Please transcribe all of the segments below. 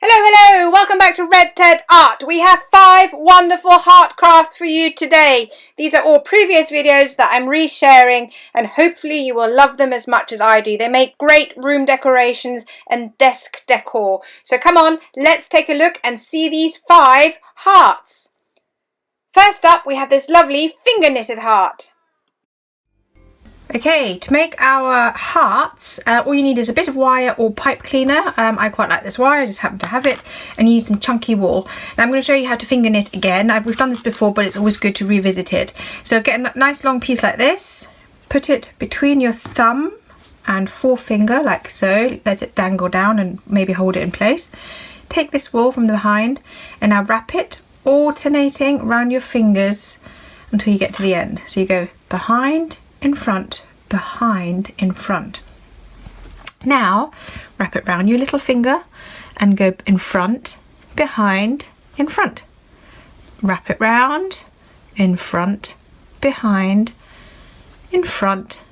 Hello, welcome back to Red Ted Art. We have 5 wonderful heart crafts for you today. These are all previous videos that I'm resharing and hopefully you will love them as much as I do. They make great room decorations and desk decor. So come on, let's take a look and see these 5 hearts. First up, we have this lovely finger knitted heart. Okay, to make our hearts, all you need is a bit of wire or pipe cleaner. I quite like this wire, I just happen to have it, and you need some chunky wool. Now I'm going to show you how to finger knit again. We've done this before, but it's always good to revisit it. So get a nice long piece like this, put it between your thumb and forefinger like so, let it dangle down and maybe hold it in place. Take this wool from behind and now wrap it, alternating around your fingers until you get to the end. So you go behind, in front, behind, in front. Now wrap it round your little finger and go in front, behind, in front. Wrap it round, in front, behind, in front,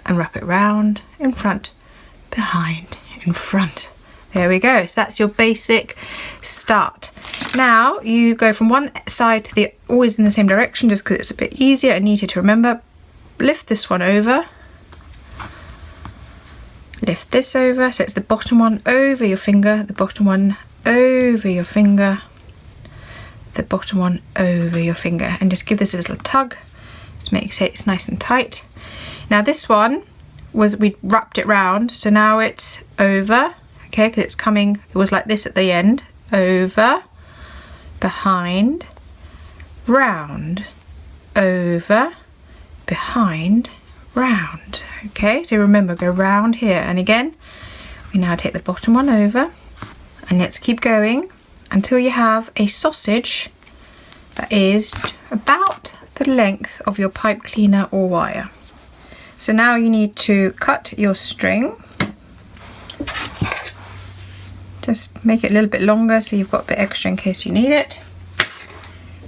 and wrap it round, in front, behind, in front. There we go. So that's your basic start. Now you go from one side to the, always in the same direction, just because it's a bit easier and easier to remember. Lift this one over, lift this over, so it's the bottom one over your finger, the bottom one over your finger, the bottom one over your finger, and just give this a little tug to make sure it's nice and tight. Now this one we wrapped it round, so now it's over, okay, because it's coming, it was like this at the end, over, behind, round, over, behind, round. Okay, so remember, go round here, and again we now take the bottom one over, and let's keep going until you have a sausage that is about the length of your pipe cleaner or wire. So now you need to cut your string, just make it a little bit longer so you've got a bit extra in case you need it.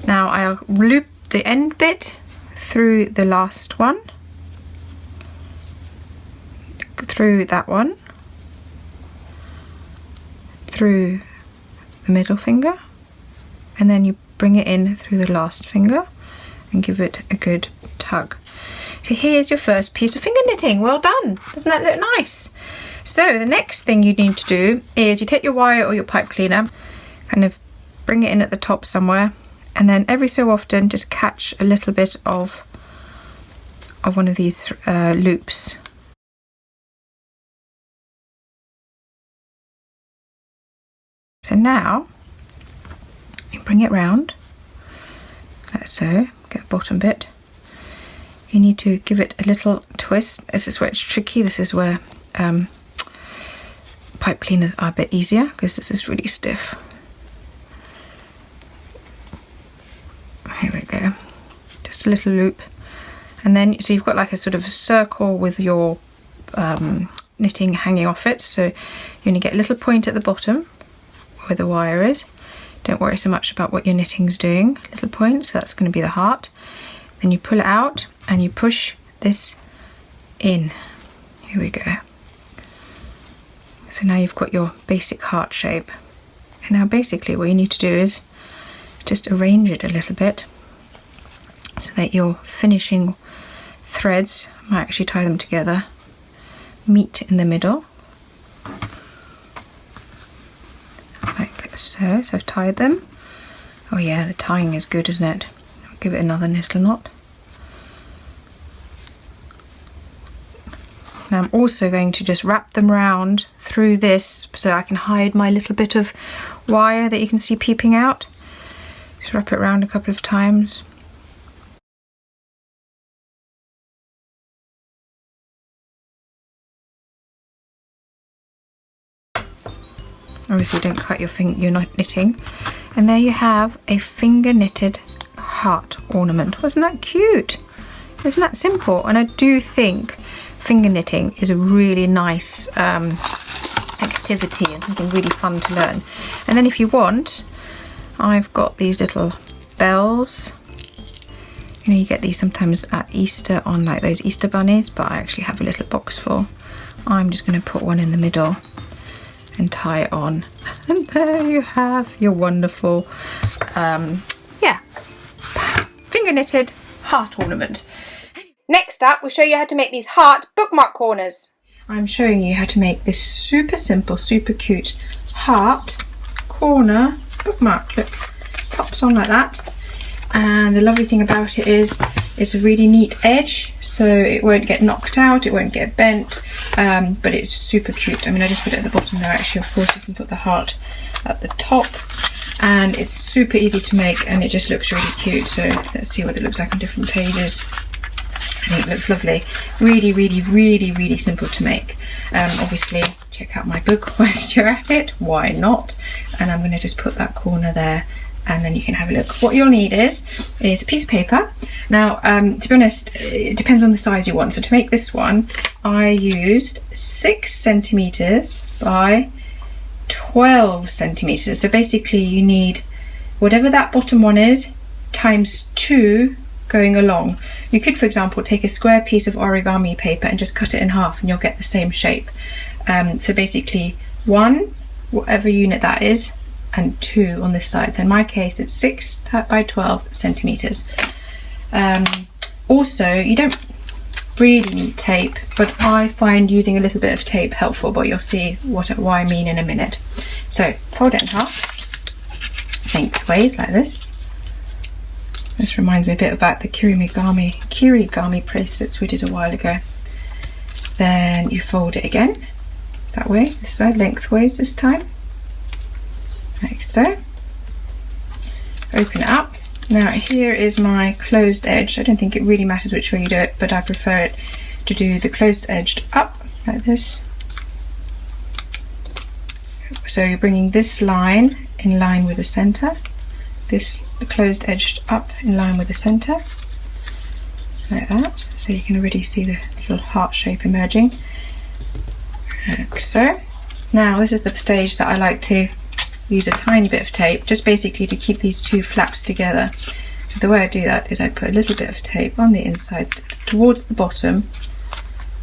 Now I'll loop the end bit through the last one, through that one, through the middle finger, and then you bring it in through the last finger and give it a good tug. So here's your first piece of finger knitting. Well done. Doesn't that look nice? So the next thing you need to do is you take your wire or your pipe cleaner, kind of bring it in at the top somewhere, and then every so often just catch a little bit of one of these loops. So now you bring it round like so, get the bottom bit. You need to give it a little twist. This is where it's tricky. This is where pipe cleaners are a bit easier because this is really stiff. Here we go, just a little loop, and then so you've got like a sort of a circle with your knitting hanging off it. So you only get a little point at the bottom where the wire is. Don't worry so much about what your knitting's doing. Little point, so that's going to be the heart. Then you pull it out and you push this in. Here we go. So now you've got your basic heart shape. And now basically what you need to do is just arrange it a little bit so that your finishing threads, I might actually tie them together, meet in the middle like so. So I've tied them. Oh yeah, the tying is good, isn't it? I'll give it another little knot. Now I'm also going to just wrap them round through this so I can hide my little bit of wire that you can see peeping out. Just wrap it around a couple of times. Obviously don't cut your finger, you're not knitting. And there you have a finger knitted heart ornament. Wasn't that cute? Isn't that simple? And I do think finger knitting is a really nice activity and something really fun to learn. And then if you want, I've got these little bells. You know, you get these sometimes at Easter on like those Easter bunnies, but I actually have a little box full. I'm just going to put one in the middle and tie it on And there you have your wonderful, yeah, finger knitted heart ornament. Next up, we'll show you how to make these heart bookmark corners. I'm showing you how to make this super simple, super cute heart corner bookmark. Look, pops on like that. And the lovely thing about it is it's a really neat edge, so it won't get knocked out, it won't get bent, but it's super cute. I mean, I just put it at the bottom there. Actually, of course, you can put the heart at the top, and it's super easy to make, and it just looks really cute. So let's see what it looks like on different pages. I think it looks lovely. Really, really, really, really simple to make. Obviously, check out my book whilst you're at it. Why not? And I'm going to just put that corner there, and then you can have a look. What you'll need is a piece of paper. Now, to be honest, it depends on the size you want. So to make this one, I used 6 centimeters by 12 centimeters. So basically, you need whatever that bottom one is times 2 going along. You could, for example, take a square piece of origami paper and just cut it in half, and you'll get the same shape. So basically 1, whatever unit that is, and 2 on this side. So in my case, it's 6 by 12 centimeters. Also, you don't really need tape, but I find using a little bit of tape helpful, but you'll see what I mean in a minute. So fold it in half, lengthways like this. This reminds me a bit about the kirigami bracelets we did a while ago. Then you fold it again, that way, this way, lengthways this time, like so. Open it up. Now here is my closed edge. I don't think it really matters which way you do it, but I prefer it to do the closed edged up, like this. So you're bringing this line in line with the center, this closed edged up in line with the center, like that, so you can already see the little heart shape emerging, like so. Now this is the stage that I like to use a tiny bit of tape, just basically to keep these 2 flaps together. So the way I do that is I put a little bit of tape on the inside towards the bottom,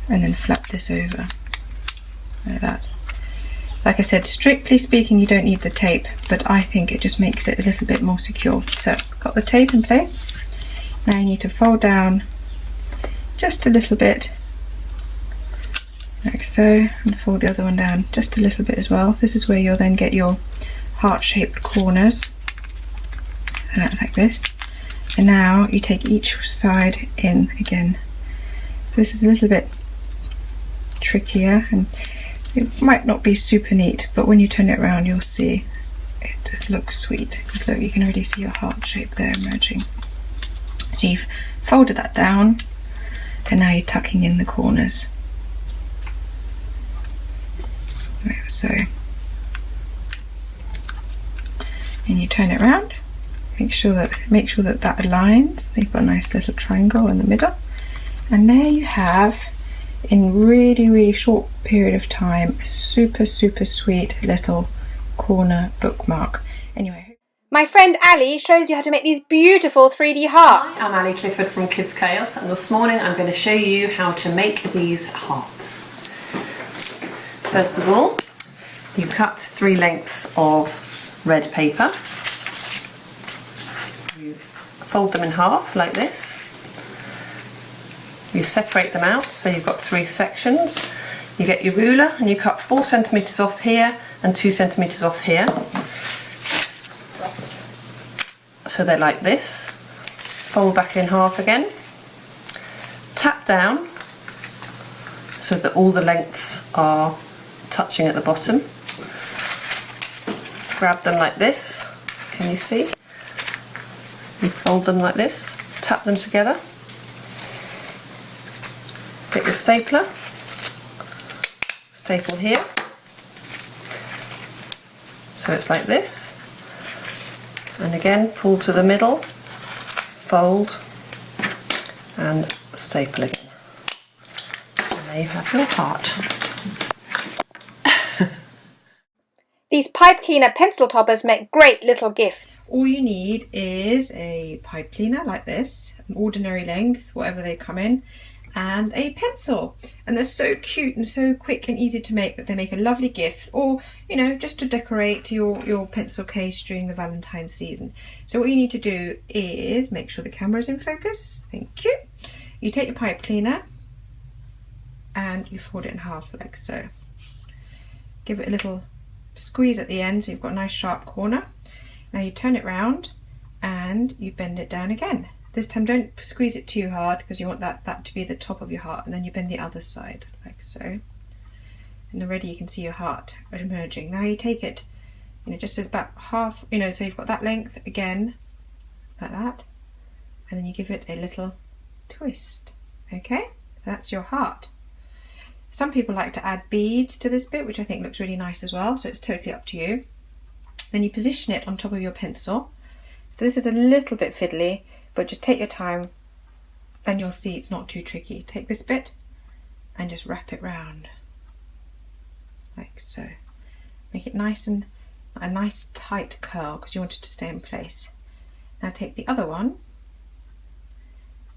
and then flap this over, like that. Like I said, strictly speaking, you don't need the tape, but I think it just makes it a little bit more secure. So, got the tape in place. Now you need to fold down just a little bit, like so, and fold the other one down just a little bit as well. This is where you'll then get your heart-shaped corners. So that's like this. And now you take each side in again. So this is a little bit trickier, and it might not be super neat, but when you turn it around, you'll see it just looks sweet. Because look, you can already see your heart shape there emerging. So you've folded that down, and now you're tucking in the corners. Like so. And you turn it around. Make sure that that aligns. You've got a nice little triangle in the middle, and there you have, in really short period of time, a super sweet little corner bookmark. Anyway, my friend Ali shows you how to make these beautiful 3D hearts. Hi, I'm Ali Clifford from Kids Chaos, and this morning I'm going to show you how to make these hearts. First of all, you cut 3 lengths of red paper. You fold them in half like this. You separate them out, so you've got 3 sections. You get your ruler and you cut 4 centimeters off here and 2 centimeters off here. So they're like this. Fold back in half again. Tap down so that all the lengths are touching at the bottom. Grab them like this. Can you see? You fold them like this. Tap them together. Get your stapler, staple here, so it's like this, and again pull to the middle, fold, and staple again, and there you have your heart. These pipe cleaner pencil toppers make great little gifts. All you need is a pipe cleaner like this, an ordinary length, whatever they come in, and a pencil. And they're so cute and so quick and easy to make that they make a lovely gift, or you know, just to decorate your pencil case during the Valentine's season. So what you need to do is make sure the camera's in focus. Thank you. You take your pipe cleaner and you fold it in half like so. Give it a little squeeze at the end so you've got a nice sharp corner. Now you turn it round and you bend it down again. This time don't squeeze it too hard because you want that to be the top of your heart, and then you bend the other side like so. And already you can see your heart emerging. Now you take it, you know, just about half, you know, so you've got that length again, like that, and then you give it a little twist. Okay, that's your heart. Some people like to add beads to this bit, which I think looks really nice as well, so it's totally up to you. Then you position it on top of your pencil. So this is a little bit fiddly, but just take your time and you'll see it's not too tricky. Take this bit and just wrap it round like so. Make it nice and a nice tight curl because you want it to stay in place. Now take the other one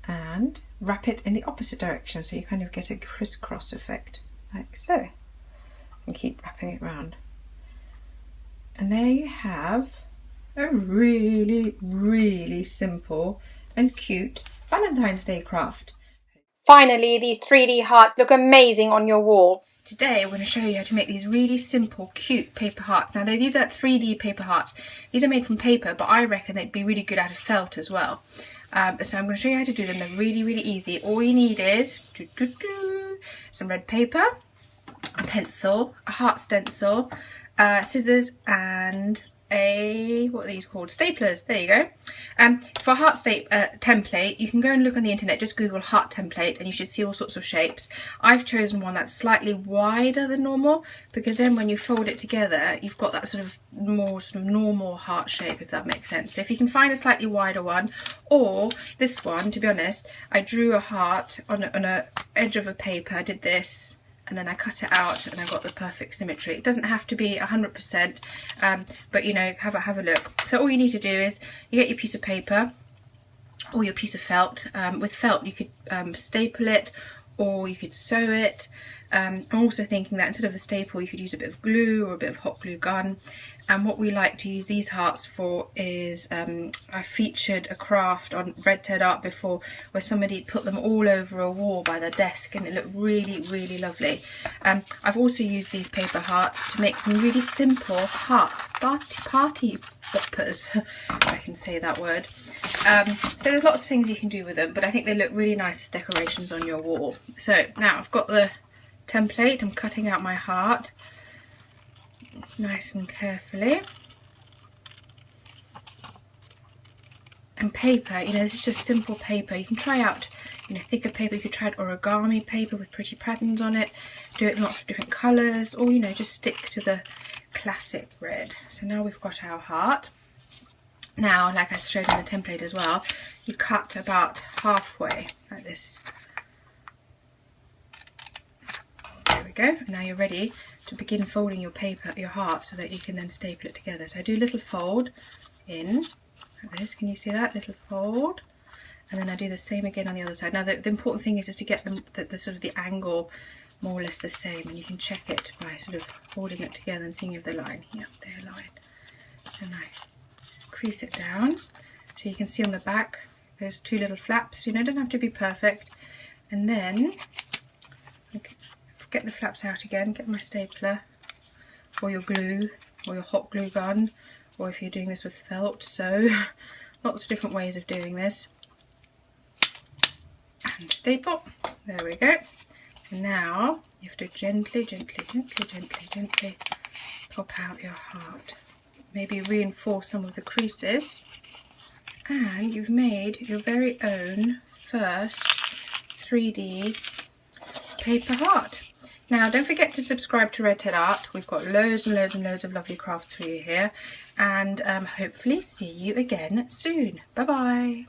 and wrap it in the opposite direction so you kind of get a crisscross effect like so, and keep wrapping it round. And there you have a really, really simple and cute Valentine's Day craft. Finally, these 3D hearts look amazing on your wall. Today I'm going to show you how to make these really simple, cute paper hearts. Now these are 3D paper hearts. These are made from paper, but I reckon they'd be really good out of felt as well. So I'm going to show you how to do them. They're really, really easy. All you need is some red paper, a pencil, a heart stencil, scissors, and what are these called? Staplers. There you go. For a heart template, you can go and look on the internet, just Google heart template and you should see all sorts of shapes. I've chosen one that's slightly wider than normal because then when you fold it together you've got that sort of more normal heart shape, if that makes sense. So if you can find a slightly wider one, or this one, to be honest, I drew a heart on a edge of a paper. I did this and then I cut it out and I got the perfect symmetry. It doesn't have to be 100%, but you know, have a look. So all you need to do is you get your piece of paper or your piece of felt. With felt you could staple it or you could sew it. I'm also thinking that instead of a staple you could use a bit of glue or a bit of hot glue gun. And what we like to use these hearts for is, I featured a craft on Red Ted Art before where somebody put them all over a wall by their desk and it looked really, really lovely. I've also used these paper hearts to make some really simple heart party poppers, if I can say that word. So there's lots of things you can do with them, but I think they look really nice as decorations on your wall. So now I've got the template. I'm cutting out my heart nice and carefully. And paper, you know, this is just simple paper. You can try out, you know, thicker paper. You could try out origami paper with pretty patterns on it. Do it in lots of different colours, or you know, just stick to the classic red. So now we've got our heart. Now, like I showed in the template as well, you cut about halfway like this. There we go. Now you're ready to begin folding your paper, your heart, so that you can then staple it together. So I do a little fold in like this. Can you see that little fold? And then I do the same again on the other side. Now the important thing is just to get them the sort of the angle more or less the same, and you can check it by sort of holding it together and seeing if they're aligned. Yeah, they're aligned. And I crease it down so you can see on the back there's two little flaps. You know, it doesn't have to be perfect. And then get the flaps out again, get my stapler or your glue or your hot glue gun, or if you're doing this with felt, so lots of different ways of doing this. And staple, there we go. And now you have to gently pop out your heart. Maybe reinforce some of the creases, and you've made your very own first 3D paper heart. Now don't forget to subscribe to Red Ted Art. We've got loads and loads and loads of lovely crafts for you here, and hopefully see you again soon. Bye bye.